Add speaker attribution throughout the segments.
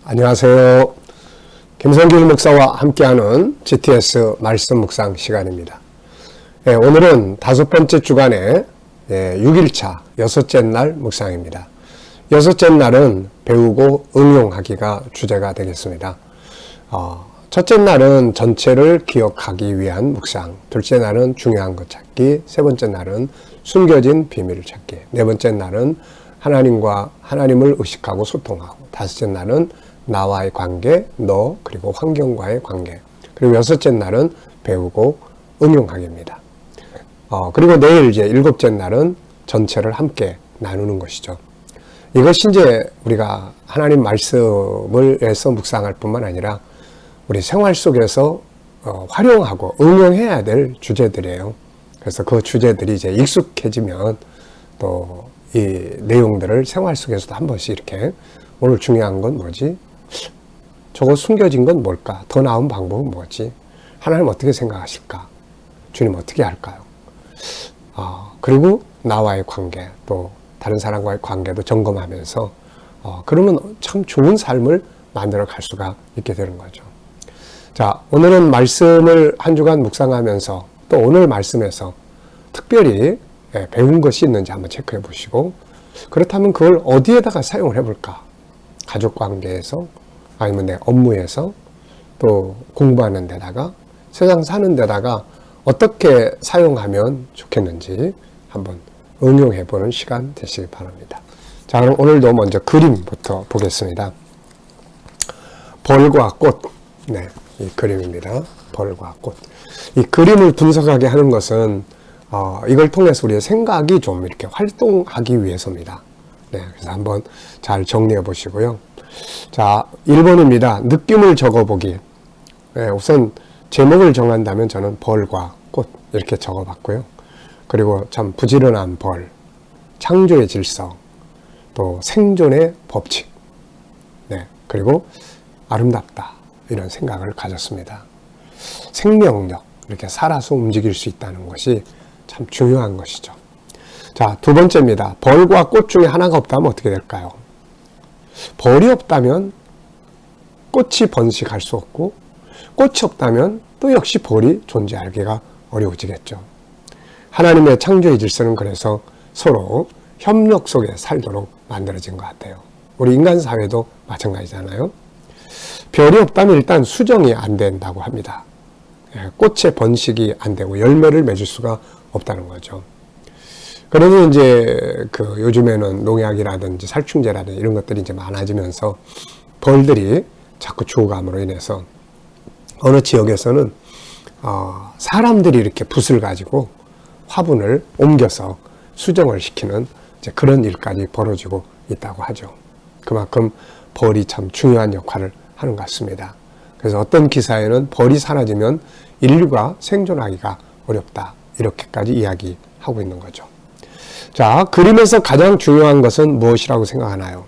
Speaker 1: 안녕하세요. 김성길 목사와 함께하는 GTS 말씀 묵상 시간입니다. 오늘은 5번째 주간의 6일차 여섯째 날 묵상입니다. 여섯째 날은 배우고 응용하기가 주제가 되겠습니다. 첫째 날은 전체를 기억하기 위한 묵상, 둘째 날은 중요한 것 찾기, 세 번째 날은 숨겨진 비밀을 찾기, 네 번째 날은 하나님을 의식하고 소통하고, 다섯째 날은 나와의 관계, 너 그리고 환경과의 관계, 그리고 여섯째 날은 배우고 응용하기입니다. 그리고 내일 이제 일곱째 날은 전체를 함께 나누는 것이죠. 이것이 이제 우리가 하나님 말씀을 해서 묵상할 뿐만 아니라 우리 생활 속에서 활용하고 응용해야 될 주제들이에요. 그래서 그 주제들이 이제 익숙해지면 또 이 내용들을 생활 속에서도 한 번씩 이렇게 오늘 중요한 건 뭐지? 저거 숨겨진 건 뭘까? 더 나은 방법은 뭐지? 하나님 어떻게 생각하실까? 주님 어떻게 할까요? 그리고 나와의 관계, 또 다른 사람과의 관계도 점검하면서 그러면 참 좋은 삶을 만들어 갈 수가 있게 되는 거죠. 자, 오늘은 말씀을 한 주간 묵상하면서 또 오늘 말씀에서 특별히 배운 것이 있는지 한번 체크해 보시고, 그렇다면 그걸 어디에다가 사용을 해볼까? 가족 관계에서, 아니면 내 업무에서, 또 공부하는 데다가, 세상 사는 데다가 어떻게 사용하면 좋겠는지 한번 응용해 보는 시간 되시기 바랍니다. 자, 그럼 오늘도 먼저 그림부터 보겠습니다. 벌과 꽃. 네, 이 그림입니다. 벌과 꽃. 이 그림을 분석하게 하는 것은 이걸 통해서 우리의 생각이 좀 이렇게 활동하기 위해서입니다. 네, 그래서 한번 잘 정리해 보시고요. 자, 1번입니다. 느낌을 적어보기. 네, 우선 제목을 정한다면 저는 벌과 꽃 이렇게 적어봤고요. 그리고 참 부지런한 벌, 창조의 질서, 또 생존의 법칙, 네, 그리고 아름답다 이런 생각을 가졌습니다. 생명력, 이렇게 살아서 움직일 수 있다는 것이 참 중요한 것이죠. 자, 두 번째입니다. 벌과 꽃 중에 하나가 없다면 어떻게 될까요? 벌이 없다면 꽃이 번식할 수 없고, 꽃이 없다면 또 역시 벌이 존재하기가 어려워지겠죠. 하나님의 창조의 질서는 그래서 서로 협력 속에 살도록 만들어진 것 같아요. 우리 인간 사회도 마찬가지잖아요. 별이 없다면 일단 수정이 안 된다고 합니다. 꽃의 번식이 안 되고 열매를 맺을 수가 없다는 거죠. 그래도 이제 요즘에는 농약이라든지 살충제라든지 이런 것들이 이제 많아지면서 벌들이 자꾸 죽어감으로 인해서 어느 지역에서는 사람들이 이렇게 붓을 가지고 화분을 옮겨서 수정을 시키는 이제 그런 일까지 벌어지고 있다고 하죠. 그만큼 벌이 참 중요한 역할을 하는 것 같습니다. 그래서 어떤 기사에는 벌이 사라지면 인류가 생존하기가 어렵다, 이렇게까지 이야기하고 있는 거죠. 자, 그림에서 가장 중요한 것은 무엇이라고 생각하나요?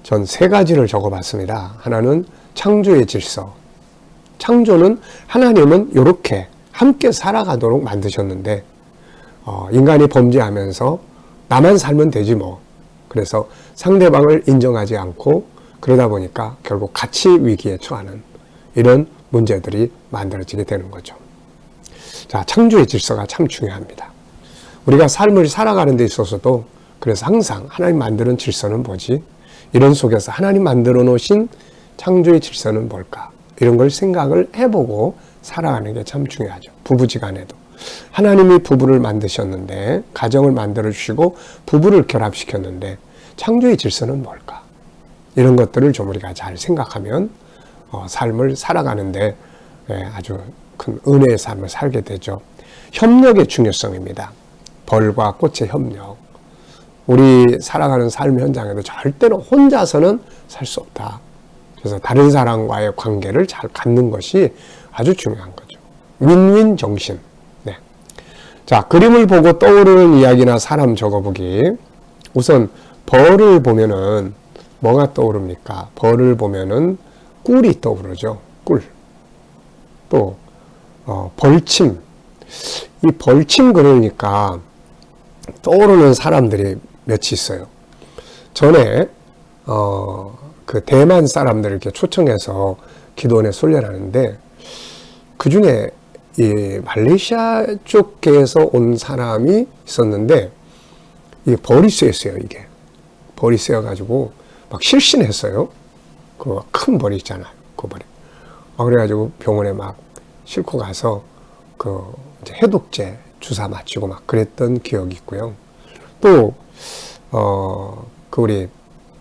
Speaker 1: 전 세 가지를 적어봤습니다. 하나는 창조의 질서. 창조는 하나님은 이렇게 함께 살아가도록 만드셨는데 인간이 범죄하면서 나만 살면 되지 뭐. 그래서 상대방을 인정하지 않고 그러다 보니까 결국 가치 위기에 처하는 이런 문제들이 만들어지게 되는 거죠. 자, 창조의 질서가 참 중요합니다. 우리가 삶을 살아가는 데 있어서도 그래서 항상 하나님 만드는 질서는 뭐지? 이런 속에서 하나님 만들어 놓으신 창조의 질서는 뭘까? 이런 걸 생각을 해보고 살아가는 게 참 중요하죠. 부부지간에도. 하나님이 부부를 만드셨는데, 가정을 만들어 주시고 부부를 결합시켰는데 창조의 질서는 뭘까? 이런 것들을 좀 우리가 잘 생각하면 삶을 살아가는데 아주 큰 은혜의 삶을 살게 되죠. 협력의 중요성입니다. 벌과 꽃의 협력. 우리 살아가는 삶 현장에도 절대로 혼자서는 살 수 없다. 그래서 다른 사람과의 관계를 잘 갖는 것이 아주 중요한 거죠. 윈윈 정신. 네. 자, 그림을 보고 떠오르는 이야기나 사람 적어보기. 우선 벌을 보면은 뭐가 떠오릅니까? 벌을 보면은 꿀이 떠오르죠. 꿀. 또 벌침. 이 벌침 그러니까 떠오르는 사람들이 몇이 있어요. 전에 그 대만 사람들을 이렇게 초청해서 기도원에 순례하는데, 그 중에 이 말레이시아 쪽에서 온 사람이 있었는데, 이게 벌이 쇠였어요, 이게. 벌이 쇠여가지고 막 실신했어요. 그 큰 벌이 있잖아요, 그 벌이. 그래가지고 병원에 막 싣고 가서 그 이제 해독제 주사 맞추고 막 그랬던 기억이 있고요. 또, 그 우리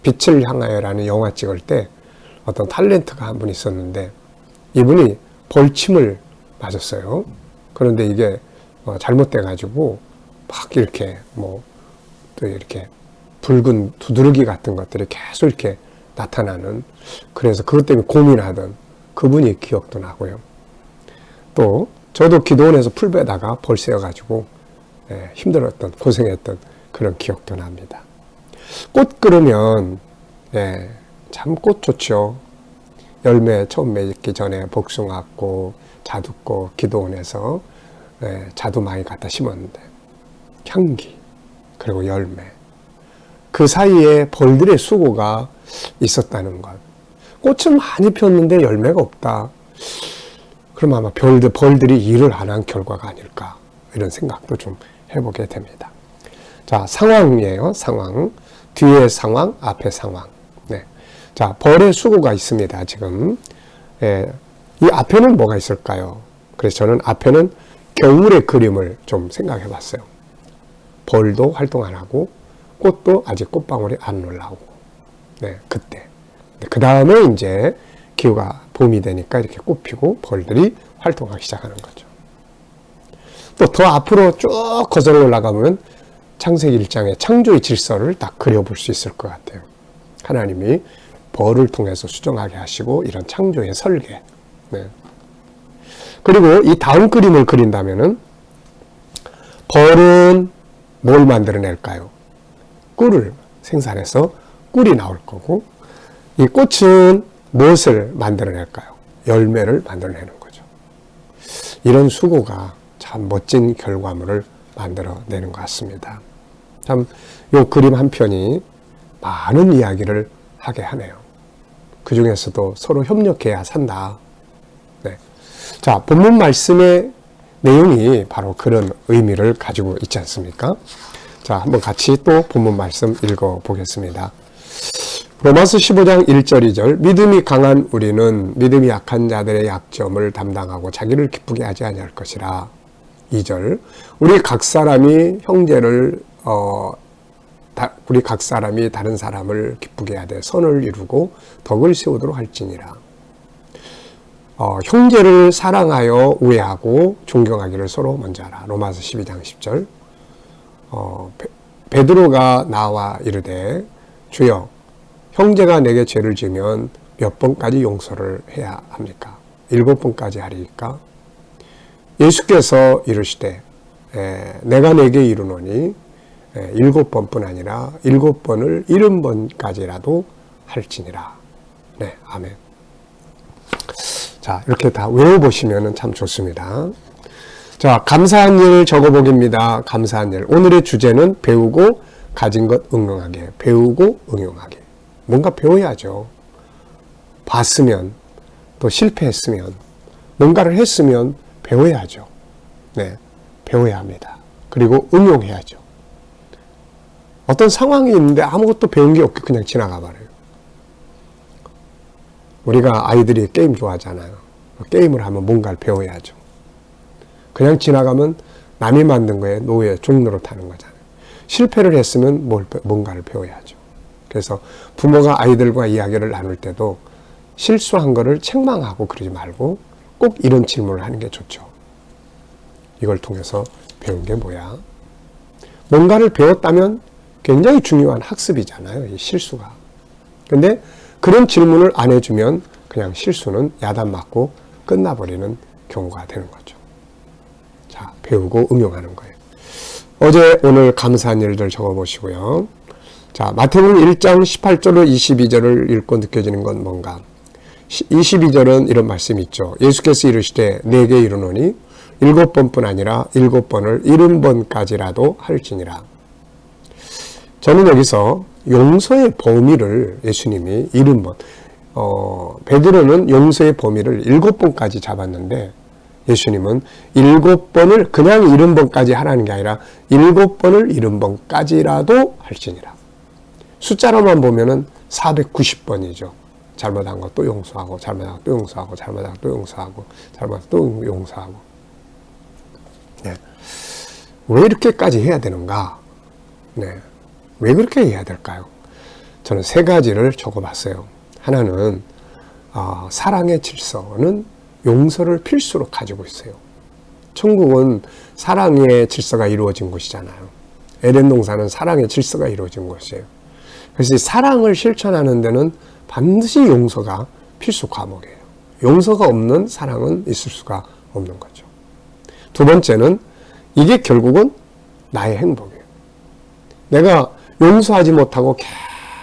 Speaker 1: 빛을 향하여라는 영화 찍을 때 어떤 탤런트가 한 분 있었는데, 이분이 벌침을 맞았어요. 그런데 이게 잘못돼가지고 막 이렇게 또 이렇게 붉은 두드러기 같은 것들이 계속 이렇게 나타나는, 그래서 그것 때문에 고민하던 그분이 기억도 나고요. 또 저도 기도원에서 풀 베다가 벌 씌어가지고 힘들었던, 고생했던 그런 기억도 납니다. 꽃 그러면 참 꽃 좋죠. 열매 처음 맺기 전에 복숭아꽃, 자두꽃 기도원에서 자두 많이 갖다 심었는데, 향기 그리고 열매, 그 사이에 벌들의 수고가 있었다는 것. 꽃은 많이 피었는데 열매가 없다. 그럼 아마 벌들이 일을 안 한 결과가 아닐까, 이런 생각도 좀 해보게 됩니다. 자, 상황이에요. 상황. 뒤에 상황, 앞에 상황. 네. 자, 벌의 수고가 있습니다. 지금. 이 앞에는 뭐가 있을까요? 그래서 저는 앞에는 겨울의 그림을 좀 생각해 봤어요. 벌도 활동 안 하고, 꽃도 아직 꽃방울이 안 올라오고. 네, 그때. 그 다음에 이제 기후가 봄이 되니까 이렇게 꽃 피고 벌들이 활동하기 시작하는 거죠. 또 더 앞으로 쭉 거슬러 올라가면 창세기 1장의 창조의 질서를 딱 그려볼 수 있을 것 같아요. 하나님이 벌을 통해서 수정하게 하시고 이런 창조의 설계. 네. 그리고 이 다음 그림을 그린다면은, 벌은 뭘 만들어낼까요? 꿀을 생산해서 꿀이 나올 거고, 이 꽃은 무엇을 만들어낼까요? 열매를 만들어내는 거죠. 이런 수고가 참 멋진 결과물을 만들어내는 것 같습니다. 참, 이 그림 한 편이 많은 이야기를 하게 하네요. 그 중에서도 서로 협력해야 산다. 네. 자, 본문 말씀의 내용이 바로 그런 의미를 가지고 있지 않습니까? 자, 한번 같이 또 본문 말씀 읽어보겠습니다. 로마서 15장 1절 2절. 믿음이 강한 우리는 믿음이 약한 자들의 약점을 담당하고 자기를 기쁘게 하지 아니할 것이라. 2절. 우리 각 사람이 다른 사람을 기쁘게 하되 선을 이루고 덕을 세우도록 할지니라. 형제를 사랑하여 우애하고 존경하기를 서로 먼저 하라. 로마서 12장 10절. 베드로가 나와 이르되, 주여, 형제가 내게 죄를 지으면 몇 번까지 용서를 해야 합니까? 7번까지 하리까? 예수께서 이르시되, 내가 내게 이르노니 7번뿐 아니라 7번을 70번까지라도 할지니라. 네, 아멘. 자, 이렇게 다 외워보시면 참 좋습니다. 자, 감사한 일 적어보기입니다. 감사한 일. 오늘의 주제는 배우고 가진 것 응용하게. 배우고 응용하게. 뭔가 배워야죠. 봤으면, 또 실패했으면, 뭔가를 했으면 배워야죠. 네, 배워야 합니다. 그리고 응용해야죠. 어떤 상황이 있는데 아무것도 배운 게 없게 그냥 지나가 버려요. 우리가 아이들이 게임 좋아하잖아요. 게임을 하면 뭔가를 배워야죠. 그냥 지나가면 남이 만든 거에 노예, 종로로 타는 거잖아요. 실패를 했으면 뭔가를 배워야죠. 그래서 부모가 아이들과 이야기를 나눌 때도 실수한 거를 책망하고 그러지 말고 꼭 이런 질문을 하는 게 좋죠. 이걸 통해서 배운 게 뭐야? 뭔가를 배웠다면 굉장히 중요한 학습이잖아요, 이 실수가. 근데 그런 질문을 안 해주면 그냥 실수는 야단 맞고 끝나버리는 경우가 되는 거죠. 자, 배우고 응용하는 거예요. 어제 오늘 감사한 일들 적어보시고요. 자, 마태복음 1장 18절로 22절을 읽고 느껴지는 건 뭔가? 22절은 이런 말씀이 있죠. 예수께서 이르시되 내게 이르노니 7번뿐 아니라 7번을 70번까지라도 할지니라. 저는 여기서 용서의 범위를 예수님이 70번, 베드로는 용서의 범위를 7번까지 잡았는데 예수님은 7번을 그냥 70번까지 하라는 게 아니라 7번을 70번까지라도 할지니라. 숫자로만 보면은 490번이죠. 잘못한 거 또 용서하고, 잘못한 거 또 용서하고, 잘못한 거 또 용서하고, 잘못한 거 또 용서하고. 네. 왜 이렇게까지 해야 되는가? 네. 왜 그렇게 해야 될까요? 저는 3가지를 적어봤어요. 하나는 사랑의 질서는 용서를 필수로 가지고 있어요. 천국은 사랑의 질서가 이루어진 곳이잖아요. 에덴 동산은 사랑의 질서가 이루어진 곳이에요. 그래서 이 사랑을 실천하는 데는 반드시 용서가 필수 과목이에요. 용서가 없는 사랑은 있을 수가 없는 거죠. 두 번째는 이게 결국은 나의 행복이에요. 내가 용서하지 못하고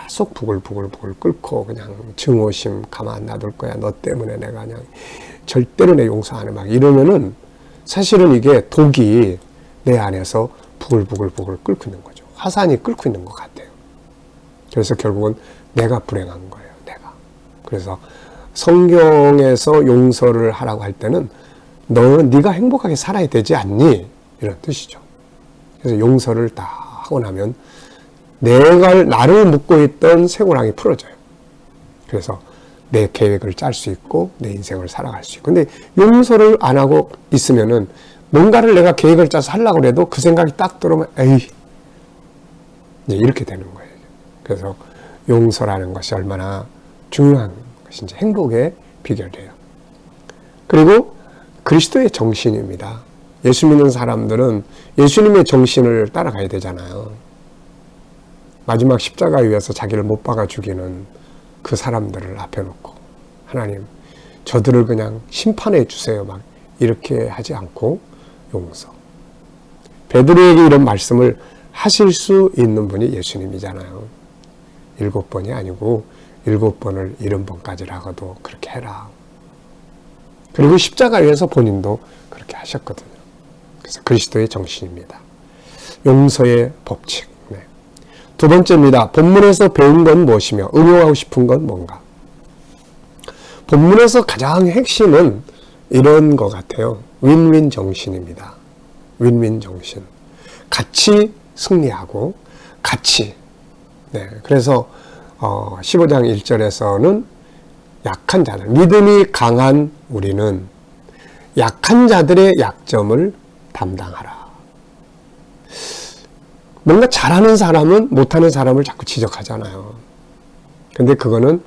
Speaker 1: 계속 부글부글 끓고 그냥 증오심 가만 안 놔둘 거야. 너 때문에 내가 그냥 절대로 내 용서 안 해. 막 이러면은 사실은 이게 독이 내 안에서 부글부글 끓고 있는 거죠. 화산이 끓고 있는 것 같아요. 그래서 결국은 내가 불행한 거예요. 내가. 그래서 성경에서 용서를 하라고 할 때는 너는 네가 행복하게 살아야 되지 않니? 이런 뜻이죠. 그래서 용서를 다 하고 나면 나를 묶고 있던 쇠고랑이 풀어져요. 그래서 내 계획을 짤 수 있고 내 인생을 살아갈 수 있고. 근데 용서를 안 하고 있으면은 뭔가를 내가 계획을 짜서 하려고 해도 그 생각이 딱 들어오면 에이 이제 이렇게 되는 거예요. 그래서 용서라는 것이 얼마나 중요한 것인지 행복의 비결이에요. 그리고 그리스도의 정신입니다. 예수 믿는 사람들은 예수님의 정신을 따라가야 되잖아요. 마지막 십자가에 위해서 자기를 못 박아 죽이는 그 사람들을 앞에 놓고 하나님 저들을 그냥 심판해 주세요. 막 이렇게 하지 않고 용서. 베드로에게 이런 말씀을 하실 수 있는 분이 예수님이잖아요. 7번이 아니고 7번을 70번까지라고도 그렇게 해라. 그리고 십자가에 위해서 본인도 그렇게 하셨거든요. 그래서 그리스도의 정신입니다. 용서의 법칙. 네. 두 번째입니다. 본문에서 배운 건 무엇이며 응용하고 싶은 건 뭔가? 본문에서 가장 핵심은 이런 것 같아요. 윈윈 정신입니다. 윈윈 정신. 같이 승리하고 같이. 네. 그래서 15장 1절에서는 약한 자들, 믿음이 강한 우리는 약한 자들의 약점을 담당하라. 뭔가 잘하는 사람은 못하는 사람을 자꾸 지적하잖아요. 근데 그거는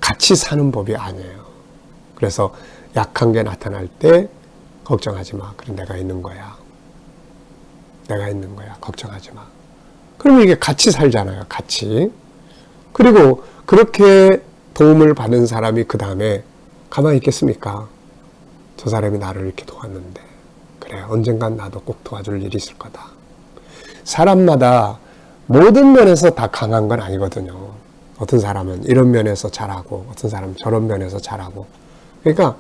Speaker 1: 같이 사는 법이 아니에요. 그래서 약한 게 나타날 때 걱정하지 마. 그래 내가 있는 거야. 내가 있는 거야. 걱정하지 마. 그러면 이게 같이 살잖아요. 같이. 그리고 그렇게 도움을 받은 사람이 그 다음에 가만히 있겠습니까? 저 사람이 나를 이렇게 도왔는데 그래 언젠간 나도 꼭 도와줄 일이 있을 거다. 사람마다 모든 면에서 다 강한 건 아니거든요. 어떤 사람은 이런 면에서 잘하고 어떤 사람은 저런 면에서 잘하고. 그러니까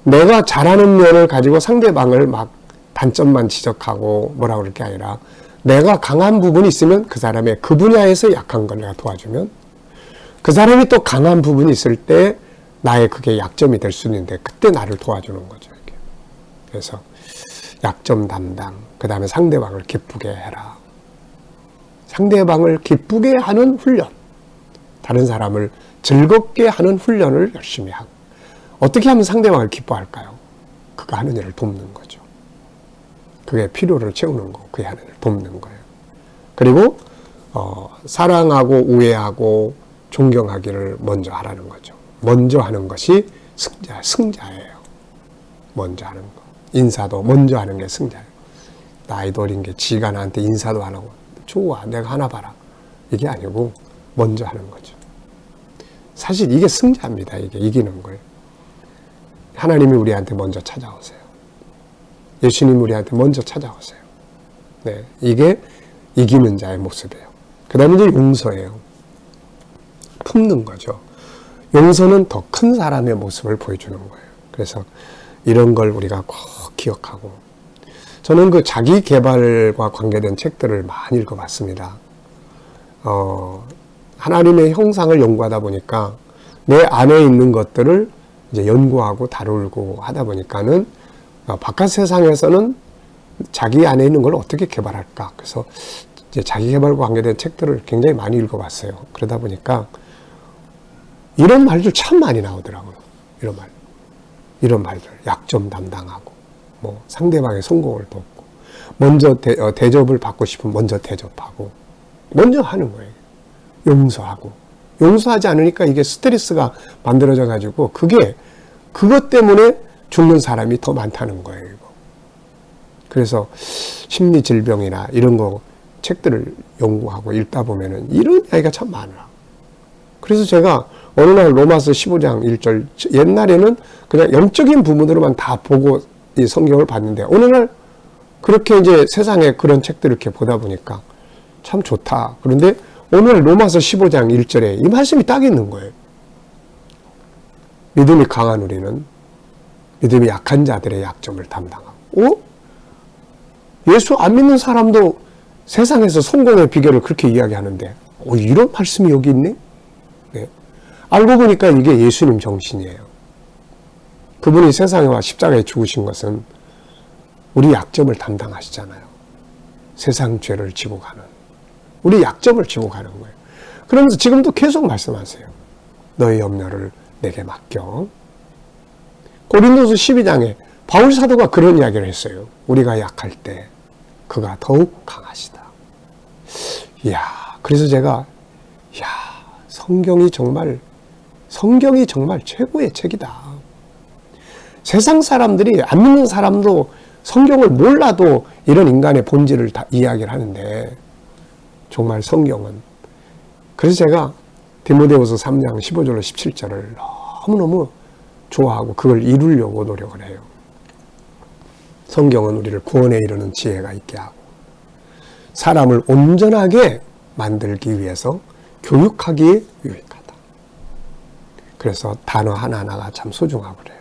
Speaker 1: 내가 잘하는 면을 가지고 상대방을 막 단점만 지적하고 뭐라 그럴 게 아니라 내가 강한 부분이 있으면 그 사람의 그 분야에서 약한 걸 내가 도와주면 그 사람이 또 강한 부분이 있을 때 나의 그게 약점이 될 수 있는데 그때 나를 도와주는 거죠. 이렇게. 그래서 약점 담당, 그 다음에 상대방을 기쁘게 해라. 상대방을 기쁘게 하는 훈련, 다른 사람을 즐겁게 하는 훈련을 열심히 하고. 어떻게 하면 상대방을 기뻐할까요? 그가 하는 일을 돕는 거죠. 그게 필요를 채우는 거, 그의 하는 일을 돕는 거예요. 그리고 사랑하고 우애하고 존경하기를 먼저 하라는 거죠. 먼저 하는 것이 승자예요. 먼저 하는 거. 인사도 먼저 하는 게 승자예요. 나이도 어린 게 지가 나한테 인사도 안 하고 좋아 내가 하나 봐라. 이게 아니고 먼저 하는 거죠. 사실 이게 승자입니다. 이게 이기는 거예요. 하나님이 우리한테 먼저 찾아오세요. 예수님이 우리한테 먼저 찾아오세요. 네, 이게 이기는 자의 모습이에요. 그 다음에 이제 용서예요. 품는 거죠. 용서는 더 큰 사람의 모습을 보여주는 거예요. 그래서 이런 걸 우리가 꼭 기억하고. 저는 그 자기 개발과 관계된 책들을 많이 읽어봤습니다. 하나님의 형상을 연구하다 보니까 내 안에 있는 것들을 이제 연구하고 다루고 하다 보니까는 바깥 세상에서는 자기 안에 있는 걸 어떻게 개발할까. 그래서 이제 자기 개발과 관계된 책들을 굉장히 많이 읽어봤어요. 그러다 보니까 이런 말들 참 많이 나오더라고요. 이런 말들. 약점 담당하고, 뭐 상대방의 성공을 돕고, 먼저 대접을 받고 싶으면 먼저 대접하고, 먼저 하는 거예요. 용서하고. 용서하지 않으니까 이게 스트레스가 만들어져 가지고 그것 때문에 죽는 사람이 더 많다는 거예요. 이거. 그래서 심리 질병이나 이런 거 책들을 연구하고 읽다 보면은 이런 이야기가 참 많아. 그래서 제가 어느 날 로마서 15장 1절, 옛날에는 그냥 영적인 부분으로만 다 보고 이 성경을 봤는데 어느 날 그렇게 이제 세상에 그런 책들을 이렇게 보다 보니까 참 좋다. 그런데 오늘 로마서 15장 1절에 이 말씀이 딱 있는 거예요. 믿음이 강한 우리는 믿음이 약한 자들의 약점을 담당하고. 예수 안 믿는 사람도 세상에서 성공의 비결을 그렇게 이야기하는데 이런 말씀이 여기 있네? 네. 알고 보니까 이게 예수님 정신이에요. 그분이 세상에 와 십자가에 죽으신 것은 우리 약점을 담당하시잖아요. 세상 죄를 지고 가는. 우리 약점을 지고 가는 거예요. 그러면서 지금도 계속 말씀하세요. 너의 염려를 내게 맡겨. 고린도서 12장에 바울 사도가 그런 이야기를 했어요. 우리가 약할 때 그가 더욱 강하시다. 이야, 그래서 제가 성경이 정말 최고의 책이다. 세상 사람들이 안 믿는 사람도 성경을 몰라도 이런 인간의 본질을 다 이야기를 하는데 정말 성경은. 그래서 제가 디모데후서 3장 15절로 17절을 너무너무 좋아하고 그걸 이루려고 노력을 해요. 성경은 우리를 구원에 이르는 지혜가 있게 하고 사람을 온전하게 만들기 위해서 교육하기에 유익하다. 그래서 단어 하나하나가 참 소중하고 그래요.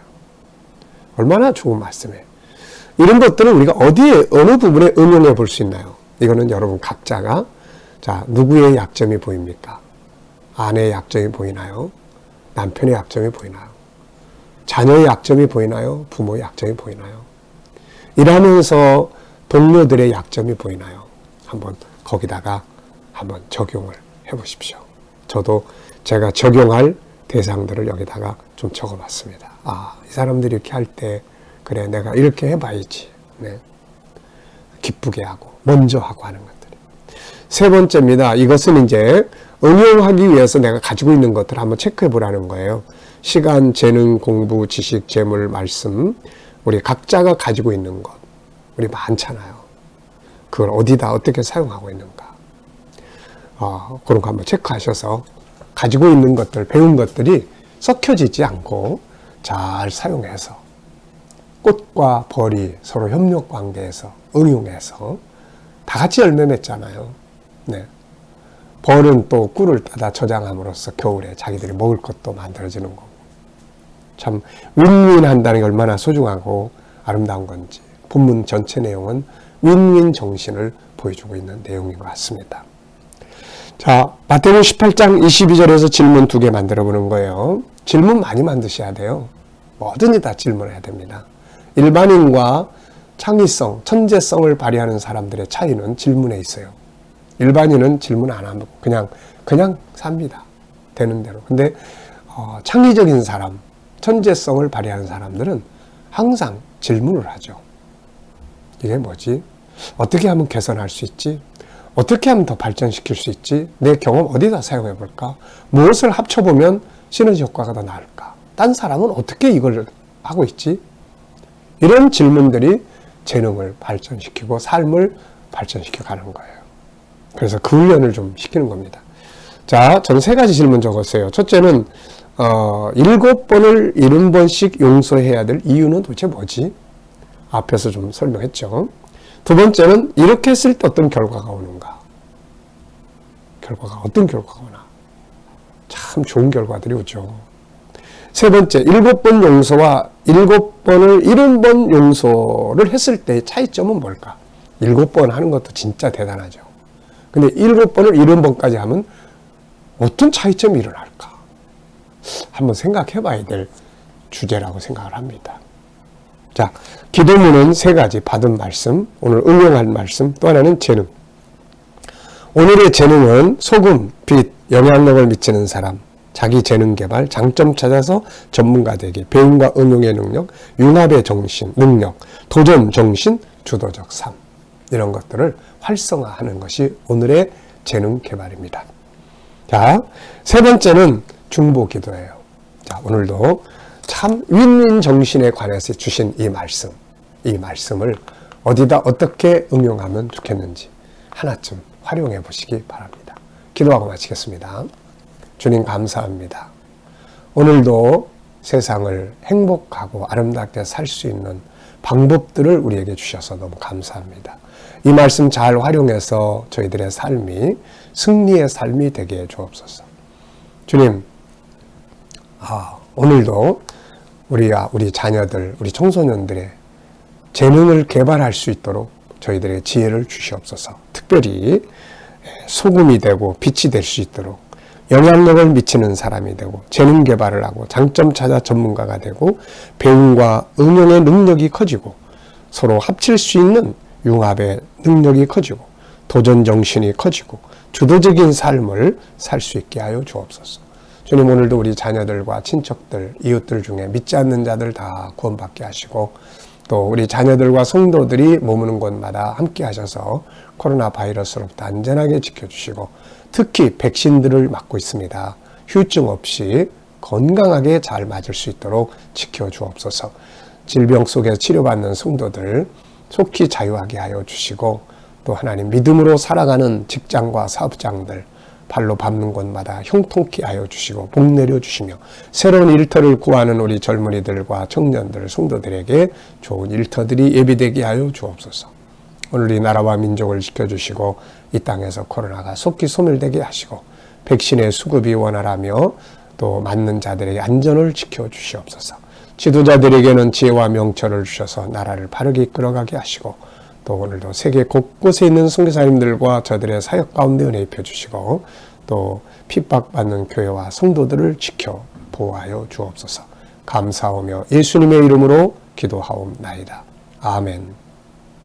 Speaker 1: 얼마나 좋은 말씀이에요. 이런 것들을 우리가 어느 부분에 응용해 볼 수 있나요? 이거는 여러분 각자가 누구의 약점이 보입니까? 아내의 약점이 보이나요? 남편의 약점이 보이나요? 자녀의 약점이 보이나요? 부모의 약점이 보이나요? 일하면서 동료들의 약점이 보이나요? 한번 거기다가 한번 적용을 해보십시오. 저도 제가 적용할 대상들을 여기다가 좀 적어봤습니다. 이 사람들이 이렇게 할 때 그래 내가 이렇게 해봐야지. 네. 기쁘게 하고 먼저 하고 하는 것들이. 세 번째입니다. 이것은 이제 응용하기 위해서 내가 가지고 있는 것들을 한번 체크해 보라는 거예요. 시간, 재능, 공부, 지식, 재물, 말씀, 우리 각자가 가지고 있는 것, 우리 많잖아요. 그걸 어디다 어떻게 사용하고 있는가. 그런 거 한번 체크하셔서 가지고 있는 것들, 배운 것들이 썩혀지지 않고 잘 사용해서 꽃과 벌이 서로 협력 관계에서 응용해서 다 같이 열매 맺잖아요. 네. 벌은 또 꿀을 따다 저장함으로써 겨울에 자기들이 먹을 것도 만들어지는 거고. 참 윈윈 한다는 게 얼마나 소중하고 아름다운 건지. 본문 전체 내용은 윈윈 정신을 보여주고 있는 내용인 것 같습니다. 자, 마태복음 18장 22절에서 질문 2개 만들어 보는 거예요. 질문 많이 만드셔야 돼요. 뭐든지 다 질문해야 됩니다. 일반인과 창의성, 천재성을 발휘하는 사람들의 차이는 질문에 있어요. 일반인은 질문 안 하고 그냥 삽니다. 되는 대로. 근데 창의적인 사람, 천재성을 발휘하는 사람들은 항상 질문을 하죠. 이게 뭐지? 어떻게 하면 개선할 수 있지? 어떻게 하면 더 발전시킬 수 있지? 내 경험 어디다 사용해 볼까? 무엇을 합쳐보면 시너지 효과가 더 나을까? 딴 사람은 어떻게 이걸 하고 있지? 이런 질문들이 재능을 발전시키고 삶을 발전시켜 가는 거예요. 그래서 그 훈련을 좀 시키는 겁니다. 자, 저는 3가지 질문 적었어요. 첫째는 7번을 70번씩 용서해야 될 이유는 도대체 뭐지? 앞에서 좀 설명했죠. 두 번째는 이렇게 했을 때 어떤 결과가 오는가? 어떤 결과가 오나? 참 좋은 결과들이 오죠. 세 번째, 7번 용서와 7번을 70번 용서를 했을 때의 차이점은 뭘까? 7번 하는 것도 진짜 대단하죠. 근데 7번을 70번까지 하면 어떤 차이점이 일어날까? 한번 생각해 봐야 될 주제라고 생각을 합니다. 자, 기도문은 3가지 받은 말씀, 오늘 응용할 말씀, 또 하나는 재능. 오늘의 재능은 소금, 빛, 영향력을 미치는 사람, 자기 재능 개발, 장점 찾아서 전문가 되기, 배움과 응용의 능력, 융합의 정신, 능력, 도전 정신, 주도적 삶. 이런 것들을 활성화하는 것이 오늘의 재능 개발입니다. 자, 3번째는 중보 기도예요. 자, 오늘도 참 윈윈 정신에 관해서 주신 이 말씀을 어디다 어떻게 응용하면 좋겠는지 하나쯤 활용해 보시기 바랍니다. 기도하고 마치겠습니다. 주님 감사합니다. 오늘도 세상을 행복하고 아름답게 살 수 있는 방법들을 우리에게 주셔서 너무 감사합니다. 이 말씀 잘 활용해서 저희들의 삶이 승리의 삶이 되게 해 주옵소서. 주님, 오늘도 우리 자녀들, 우리 청소년들의 재능을 개발할 수 있도록 저희들의 지혜를 주시옵소서. 특별히 소금이 되고 빛이 될 수 있도록 영향력을 미치는 사람이 되고 재능 개발을 하고 장점 찾아 전문가가 되고 배움과 응용의 능력이 커지고 서로 합칠 수 있는 융합의 능력이 커지고 도전 정신이 커지고 주도적인 삶을 살 수 있게 하여 주옵소서. 주님, 오늘도 우리 자녀들과 친척들, 이웃들 중에 믿지 않는 자들 다 구원받게 하시고 또 우리 자녀들과 성도들이 머무는 곳마다 함께 하셔서 코로나 바이러스로부터 안전하게 지켜주시고 특히 백신들을 맞고 있습니다. 후유증 없이 건강하게 잘 맞을 수 있도록 지켜주옵소서. 질병 속에 치료받는 성도들 속히 자유하게 하여 주시고 또 하나님 믿음으로 살아가는 직장과 사업장들 발로 밟는 곳마다 형통케 하여 주시고 복 내려 주시며 새로운 일터를 구하는 우리 젊은이들과 청년들, 성도들에게 좋은 일터들이 예비되게 하여 주옵소서. 오늘 이 나라와 민족을 지켜주시고 이 땅에서 코로나가 속히 소멸되게 하시고 백신의 수급이 원활하며 또 맞는 자들에게 안전을 지켜주시옵소서. 지도자들에게는 지혜와 명철을 주셔서 나라를 바르게 이끌어가게 하시고 또 오늘도 세계 곳곳에 있는 선교사님들과 저들의 사역 가운데 은혜 입혀 주시고 또 핍박받는 교회와 성도들을 지켜 보호하여 주옵소서. 감사하며 예수님의 이름으로 기도하옵나이다. 아멘.